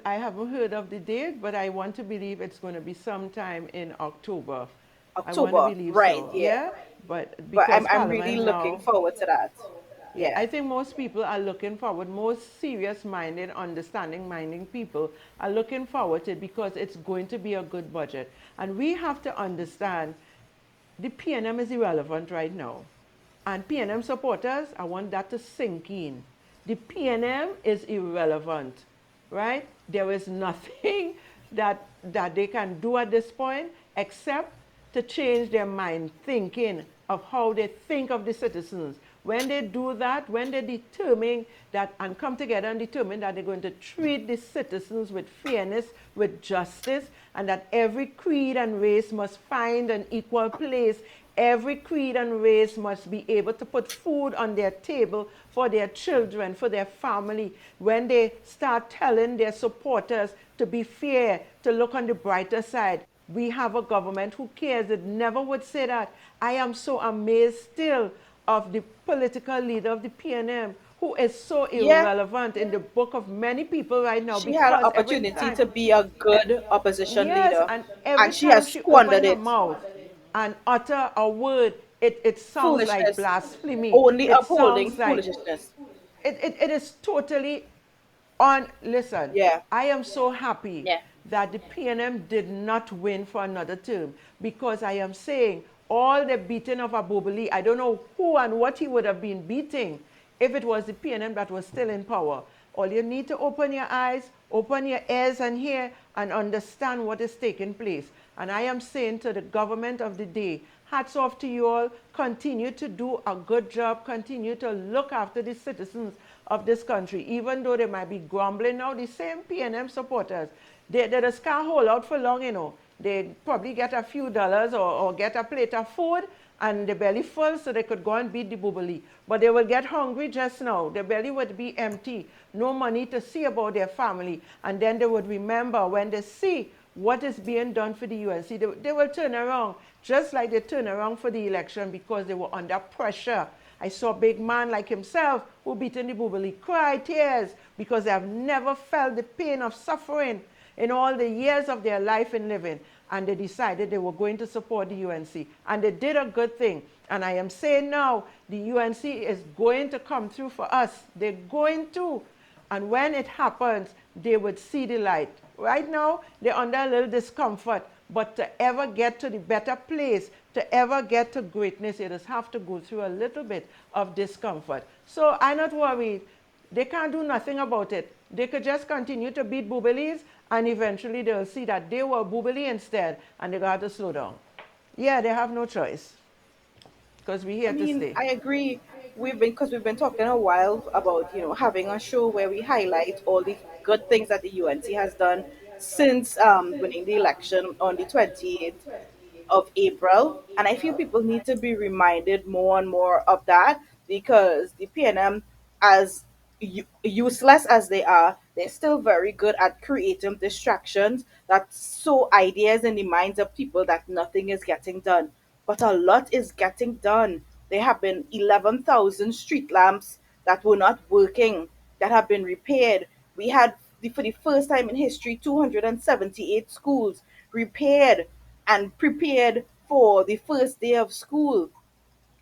S3: haven't heard of the date, but I want to believe it's going to be sometime in October. I want to
S2: October,
S3: believe
S2: right?
S3: so.
S2: Yeah.
S3: Yeah, but
S2: But
S3: because
S2: I'm really
S3: Parliament
S2: looking
S3: now,
S2: forward to that.
S3: yeah,
S2: Yeah.
S3: I think most people are looking forward, most serious-minded, understanding-minded people are looking forward to it because it's going to be a good budget. And we have to understand the PNM is irrelevant right now. And PNM supporters, I want that to sink in. The PNM is irrelevant, right? There is nothing that they can do at this point except to change their mind thinking of how they think of the citizens. When they do that, when they determine that and come together and determine that they're going to treat the citizens with fairness, with justice, and that every creed and race must find an equal place. Every creed and race must be able to put food on their table for their children, for their family. When they start telling their supporters to be fair, to look on the brighter side, we have a government who cares. It never would say that. I am so amazed still of the political leader of the PNM who is so
S2: Yeah.
S3: irrelevant in the book of many people right now
S2: She had an
S3: because every
S2: opportunity
S3: time,
S2: to be a good opposition
S3: yes,
S2: leader,
S3: and every
S2: and she
S3: time
S2: has
S3: she opened
S2: squandered
S3: her
S2: it.
S3: mouth and utter a word, it sounds like
S2: Foolishness.
S3: blasphemy.
S2: Only
S3: It
S2: upholding
S3: sounds like
S2: foolishness.
S3: it is totally on. Listen,
S2: Yeah.
S3: I am so happy
S2: Yeah.
S3: that the PNM did not win for another term because I am saying all the beating of Abubali, I don't know who and what he would have been beating if it was the PNM that was still in power. All you need to open your eyes, open your ears and hear and understand what is taking place. And I am saying to the government of the day, hats off to you all. Continue to do a good job. Continue to look after the citizens of this country. Even though they might be grumbling now, the same PNM supporters, they just can't hold out for long, you know. They probably get a few dollars or get a plate of food and the belly full so they could go and beat the bubbly. But they will get hungry just now. Their belly would be empty, no money to see about their family. And then they would remember when they see what is being done for the UNC, they will turn around, just like they turn around for the election because they were under pressure. I saw a big man like himself who beaten the bubbly cry tears because they have never felt the pain of suffering in all the years of their life in living. And they decided they were going to support the UNC. And they did a good thing. And I am saying now, the UNC is going to come through for us. They're going to. And when it happens, they would see the light. Right now, they're under a little discomfort. But to ever get to the better place, to ever get to greatness, you just have to go through a little bit of discomfort. So I'm not worried. They can't do nothing about it. They could just continue to beat boobies, and eventually they'll see that they were boobily instead, and they got to slow down. Yeah, they have no choice because we're
S2: I
S3: here to
S2: mean,
S3: stay.
S2: I agree. We've been talking a while about having a show where we highlight all the good things that the UNC has done since winning the election on the 28th of April. And I feel people need to be reminded more and more of that because the PNM, as useless as they are, they're still very good at creating distractions that sow ideas in the minds of people that nothing is getting done. But a lot is getting done. There have been 11,000 street lamps that were not working that have been repaired. We had, for the first time in history, 278 schools repaired and prepared for the first day of school.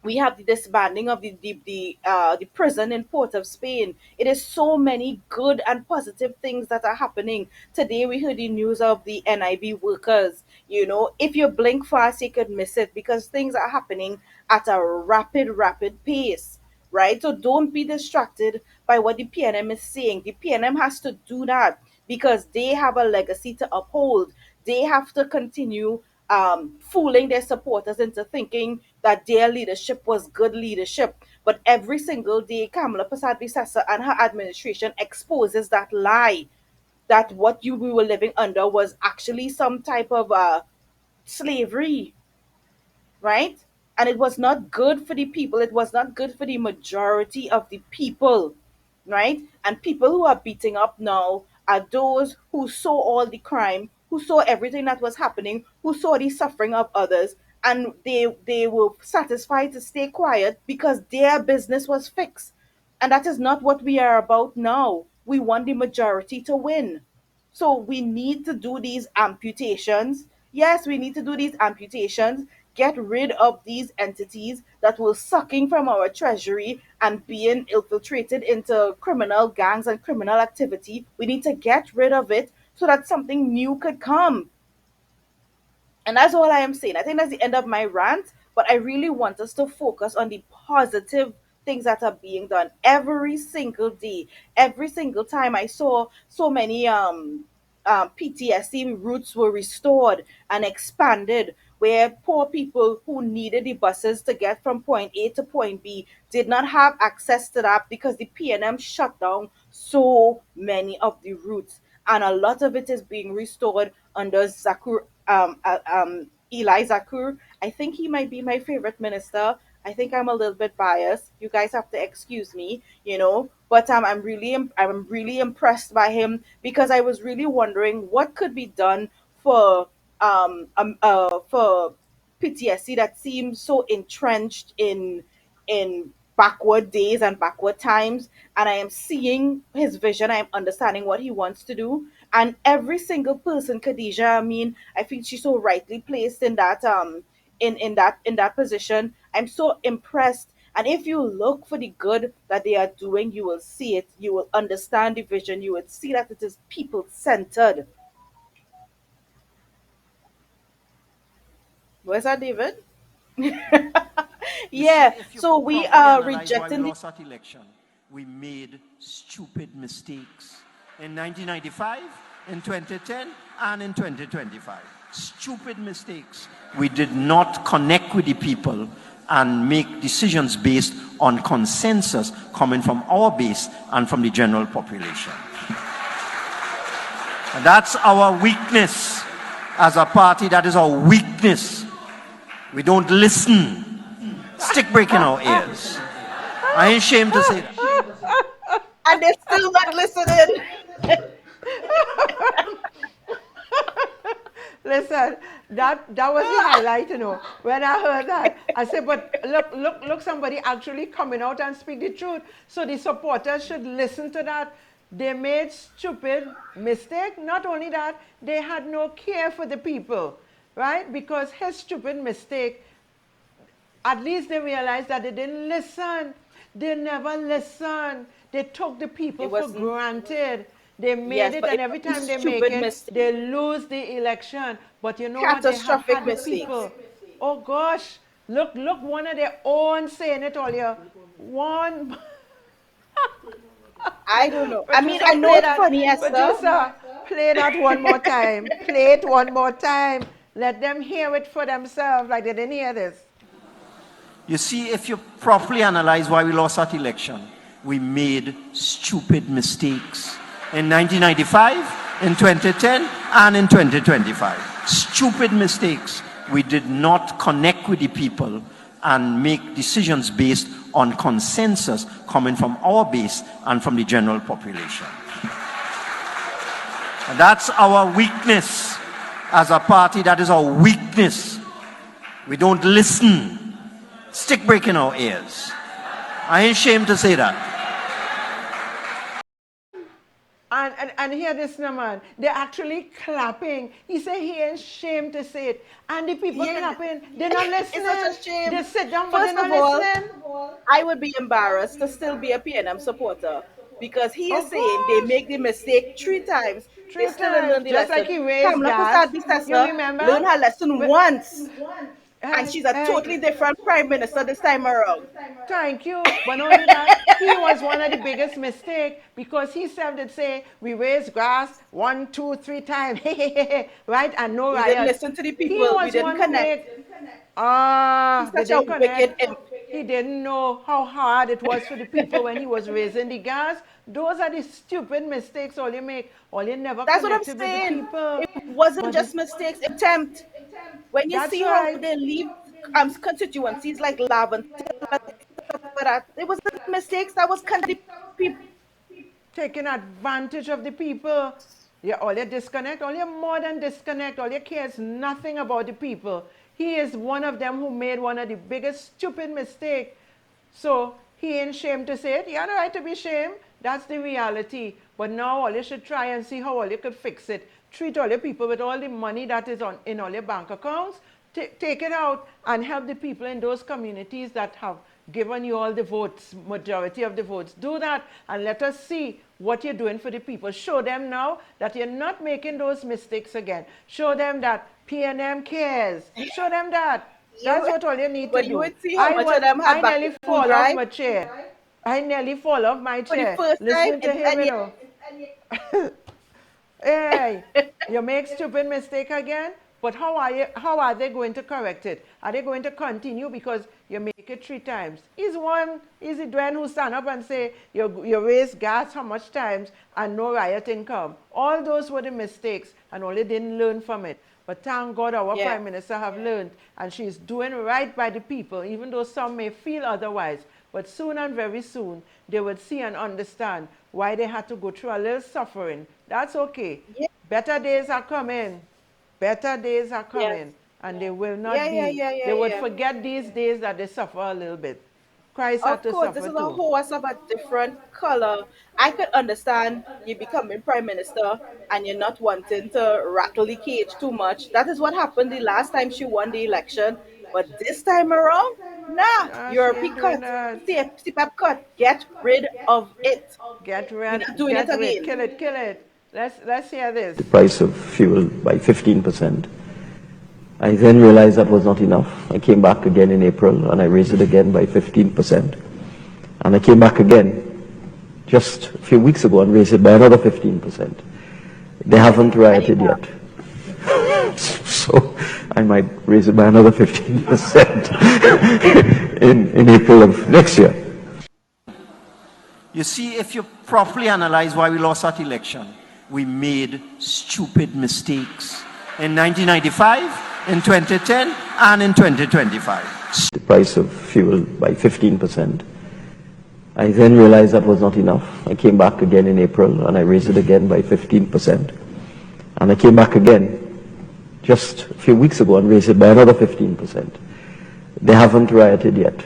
S2: We have the disbanding of the prison in Port of Spain. It is so many good and positive things that are happening. Today we heard the news of the NIB workers. If you blink fast, you could miss it because things are happening at a rapid pace. Right? So don't be distracted by what the PNM is saying. The PNM has to do that because they have a legacy to uphold. They have to continue fooling their supporters into thinking that their leadership was good leadership. But every single day, Kamala Prasad Bisasa and her administration exposes that lie that what we were living under was actually some type of slavery, right? And it was not good for the people. It was not good for the majority of the people, right? And people who are beating up now are those who saw all the crime, who saw everything that was happening, who saw the suffering of others, and they were satisfied to stay quiet because their business was fixed. And that is not what we are about now. we want the majority to win. So we need to do these amputations. Yes, we need to do these amputations, get rid of these entities that were sucking from our treasury and being infiltrated into criminal gangs and criminal activity. We need to get rid of it so that something new could come. And that's all I am saying. I think that's the end of my rant, but I really want us to focus on the positive things that are being done every single day. Every single time I saw so many PTSD routes were restored and expanded, where poor people who needed the buses to get from point A to point B did not have access to that because the PNM shut down so many of the routes. And a lot of it is being restored under Eli Zakur. I think he might be my favorite minister. I think I'm a little bit biased. You guys have to excuse me, But I'm really impressed by him because I was really wondering what could be done for PTSD that seems so entrenched in backward days and backward times. And I am seeing his vision. I am understanding what he wants to do. And every single person, Khadijah, I mean, I think she's so rightly placed in that in that position. I'm so impressed. And if you look for the good that they are doing, you will see it. You will understand the vision. You will see that it is people centered. Where's that, David?
S11: You see,
S2: Yeah.
S11: if you
S2: So we
S11: properly
S2: are
S11: analyze why we
S2: rejecting the.
S11: lost that election, we made stupid mistakes in 1995, in 2010, and in 2025. Stupid mistakes. We did not connect with the people and make decisions based on consensus coming from our base and from the general population. And that's our weakness as a party. That is our weakness. We don't listen. Stick break in our ears. I ain't ashamed to say that.
S2: And they're still not listening.
S3: Listen, that was the highlight, When I heard that, I said, but look, somebody actually coming out and speak the truth. So the supporters should listen to that. They made stupid mistake. Not only that, they had no care for the people, right? Because his stupid mistake, at least they realized that they didn't listen. They never listened. They took the people for granted. They made
S2: Yes,
S3: it,
S2: but
S3: and
S2: it
S3: every
S2: was
S3: time they make
S2: stupid
S3: it,
S2: mistake.
S3: they lose the election. But you know what? They have
S2: Catastrophic
S3: had the
S2: mistakes.
S3: people. Oh gosh, look, one of their own saying it all here. One.
S2: I don't know. I mean,
S3: Producer,
S2: I know
S3: play
S2: it's
S3: that.
S2: funny, Esther.
S3: Producer, play that one more time. Play it one more time. Let them hear it for themselves, like they didn't hear this.
S11: You see, if you properly analyze why we lost that election, we made stupid mistakes in 1995, in 2010, and in 2025. Stupid mistakes. We did not connect with the people and make decisions based on consensus coming from our base and from the general population. And that's our weakness as a party. That is our weakness. We don't listen. Stick break in our ears. I ain't ashamed to say that.
S3: And hear this now, man. They're actually clapping. He said he ain't ashamed to say it. And the people clapping, they're not listening.
S2: It's such a shame.
S3: They sit down, but
S2: First
S3: they're
S2: of
S3: not
S2: all,
S3: listening.
S2: I would be embarrassed to still be a PNM supporter because he is
S3: Of
S2: saying they
S3: course.
S2: make the mistake 3 times. They
S3: 3
S2: still didn't
S3: times.
S2: learn the
S3: Just like
S2: lesson.
S3: he raised
S2: Kamla
S3: gas.
S2: Prasad
S3: You
S2: Bisasa
S3: remember?
S2: learned her lesson once, and
S3: Hey,
S2: she's a
S3: hey.
S2: totally different prime minister this time around.
S3: Thank you. But not only that, he was one of the biggest mistakes because he said that say we raise grass 1, 2, 3 times, right? And no
S2: We didn't
S3: riots.
S2: listen to the
S3: He
S2: people. We
S3: was
S2: didn't
S3: one who
S2: connect.
S3: made
S2: He's
S3: they
S2: such a
S3: didn't connect.
S2: wicked.
S3: He didn't know how hard it was for the people when he was raising the gas. Those are the stupid mistakes all you make. All you never
S2: That's what I'm
S3: connected with the
S2: saying.
S3: people.
S2: It wasn't
S3: But
S2: just mistakes. Attempt. When you
S3: that's
S2: see how
S3: right.
S2: they leave constituencies like Lavin, that it was the mistakes that was people.
S3: Taking advantage of the people. All you disconnect, all you more than disconnect, all you care is nothing about the people. He is one of them who made one of the biggest stupid mistakes. So He ain't ashamed to say it. You have the right to be ashamed. That's the reality. But now all you should try and see how all you could fix it. Treat all your people with all the money that is in all your bank accounts. Take it out and help the people in those communities that have given you all the votes, majority of the votes. Do that and let us see what you're doing for the people. Show them now that you're not making those mistakes again. Show them that PNM cares. Show them that. That's what all you need to
S2: But
S3: do.
S2: you would see how much of them had
S3: I
S2: back
S3: nearly
S2: to school
S3: fall off
S2: drive
S3: my chair. I nearly fall off my
S2: for the
S3: chair.
S2: first time
S3: Listening to him,
S2: and
S3: you know. Hey, you make stupid mistake again, but how are they going to correct it? Are they going to continue because you make it 3 times? Is the Dwayne who stand up and say you raise gas how much times and no rioting come? All those were the mistakes and only didn't learn from it. But thank God our Prime Minister have learned and she's doing right by the people, even though some may feel otherwise. But soon and very soon, they would see and understand why they had to go through a little suffering. That's okay.
S2: Yeah.
S3: Better days are coming. Better days are coming.
S2: Yes.
S3: And they will not
S2: They
S3: would forget these days that they suffer a little bit. Christ had
S2: Of
S3: to
S2: course, this
S3: suffer
S2: is a
S3: too.
S2: horse of a different color. I could understand you becoming prime minister and you're not wanting to rattle the cage too much. That is what happened the last time she won the election. But this time around, nah,
S3: Nah, she
S2: you're a
S3: ain't
S2: big
S3: doing
S2: cut.
S3: that.
S2: CPAP cut. Get rid of it.
S3: Get
S2: We're
S3: rid,
S2: not doing it
S3: get rid,
S2: again.
S3: kill it. Let's hear this.
S11: The price of fuel by 15%. I then realized that was not enough. I came back again in April and I raised it again by 15%. And I came back again just a few weeks ago and raised it by another 15%. They haven't rioted yet. So I might raise it by another 15% in April of next year. You see, if you properly analyze why we lost that election, we made stupid mistakes in 1995, in 2010, and in 2025. The price of fuel by 15%. I then realized that was not enough. I came back again in April and I raised it again by 15%. And I came back again just a few weeks ago and raised it by another 15%. They haven't rioted yet.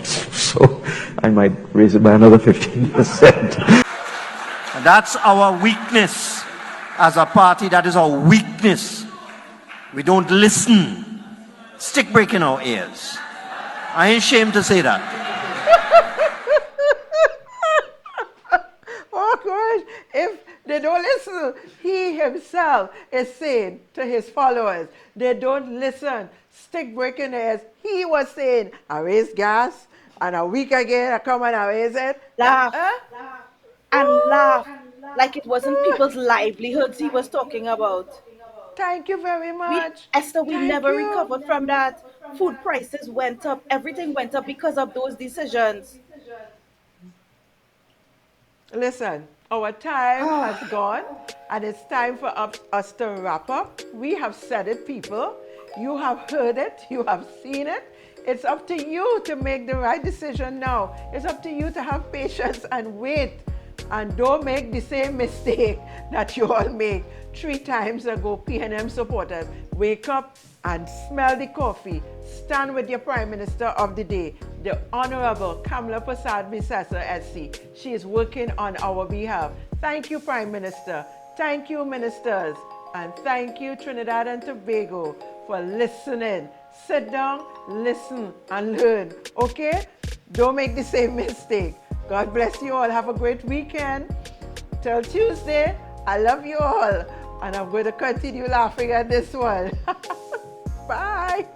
S11: So I might raise it by another 15%. And that's our weakness as a party. That is our weakness. We don't listen. Stick break in our ears. I ain't ashamed to say that.
S3: Oh gosh, if they don't listen, he himself is saying to his followers, they don't listen. Stick breaking ears. He was saying, I raise gas, and a week again I come and I raise it.
S2: Laugh. And laugh. Like it wasn't people's livelihoods he was talking about.
S3: Thank you very much.
S2: Esther, we
S3: Thank
S2: never
S3: you.
S2: recovered from that. Food prices went up. Everything went up because of those decisions.
S3: Listen, our time has gone and it's time for us to wrap up. We have said it, people. You have heard it. You have seen it. It's up to you to make the right decision now. It's up to you to have patience and wait. And don't make the same mistake that you all made 3 times ago, PNM supporters. Wake up and smell the coffee. Stand with your Prime Minister of the day, the Honorable Kamala Persad-Bissessar SC. She is working on our behalf. Thank you, Prime Minister. Thank you, ministers. And thank you, Trinidad and Tobago, for listening. Sit down, listen, and learn. Okay? Don't make the same mistake. God bless you all. Have a great weekend. Till Tuesday, I love you all. And I'm going to continue laughing at this one. Bye.